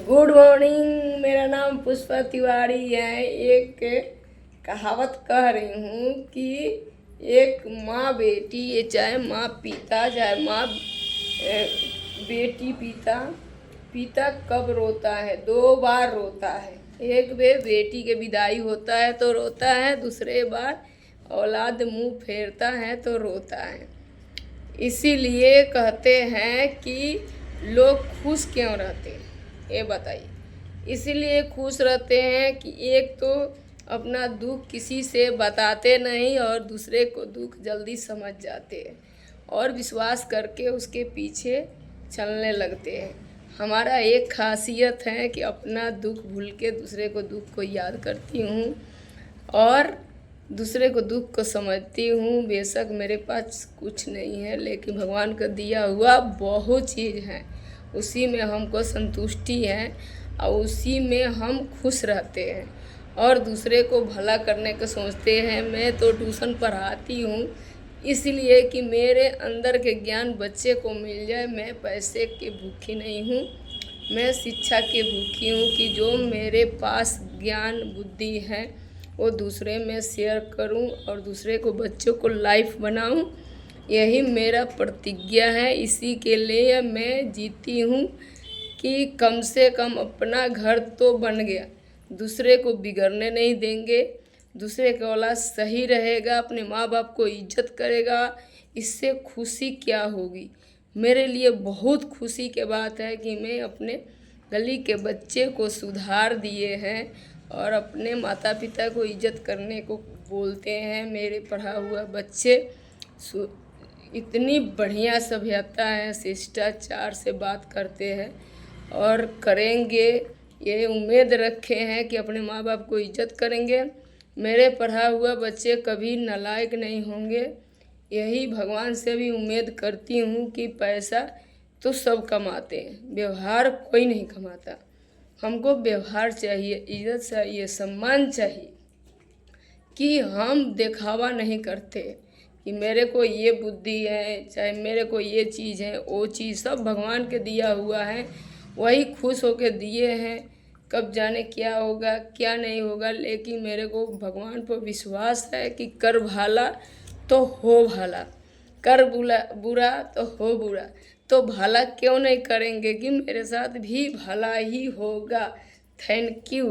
Good morning. मेरा नाम पुष्पा तिवारी है। एक कहावत कह रही हूँ कि एक माँ बेटी, ये चाहे माँ पिता, चाहे माँ बेटी पिता, पिता कब रोता है? 2 बार रोता है। एक बार बेटी के विदाई होता है तो रोता है, दूसरे बार औलाद मुंह फेरता है तो रोता है। इसीलिए कहते हैं कि लोग खुश क्यों रहते हैं, ये बताइए। इसीलिए खुश रहते हैं कि एक तो अपना दुख किसी से बताते नहीं और दूसरे को दुख जल्दी समझ जाते हैं और विश्वास करके उसके पीछे चलने लगते हैं। हमारा एक खासियत है कि अपना दुख भूल के दूसरे को दुख को याद करती हूँ और दूसरे को दुख को समझती हूँ। बेशक मेरे पास कुछ नहीं है, लेकिन भगवान का दिया हुआ बहुत चीज़ है, उसी में हमको संतुष्टि है और उसी में हम खुश रहते हैं और दूसरे को भला करने का सोचते हैं। मैं तो ट्यूशन पढ़ाती हूँ इसलिए कि मेरे अंदर के ज्ञान बच्चे को मिल जाए। मैं पैसे की भूखी नहीं हूँ, मैं शिक्षा की भूखी हूँ कि जो मेरे पास ज्ञान बुद्धि है वो दूसरे में शेयर करूं और दूसरे को, बच्चों को लाइफ बनाऊं। यही मेरा प्रतिज्ञा है। इसी के लिए मैं जीती हूं कि कम से कम अपना घर तो बन गया, दूसरे को बिगड़ने नहीं देंगे। दूसरे का औलाद सही रहेगा, अपने माँ बाप को इज्जत करेगा, इससे खुशी क्या होगी? मेरे लिए बहुत खुशी के बात है कि मैं अपने गली के बच्चे को सुधार दिए हैं और अपने माता पिता को इज्जत करने को बोलते हैं। मेरे पढ़ा हुआ बच्चे इतनी बढ़िया सभ्यता है, शिष्टाचार से बात करते हैं और करेंगे। ये उम्मीद रखे हैं कि अपने माँ बाप को इज्जत करेंगे। मेरे पढ़ा हुआ बच्चे कभी नालायक नहीं होंगे। यही भगवान से भी उम्मीद करती हूँ कि पैसा तो सब कमाते हैं, व्यवहार कोई नहीं कमाता। हमको व्यवहार चाहिए, इज्जत चाहिए, सम्मान चाहिए कि हम दिखावा नहीं करते कि मेरे को ये बुद्धि है, चाहे मेरे को ये चीज़ है, वो चीज़ सब भगवान के दिया हुआ है, वही खुश होके दिए हैं। कब जाने क्या होगा क्या नहीं होगा, लेकिन मेरे को भगवान पर विश्वास है कि कर भला तो हो भला, कर बुरा तो हो बुरा। तो भला क्यों नहीं करेंगे कि मेरे साथ भी भला ही होगा। Thank you.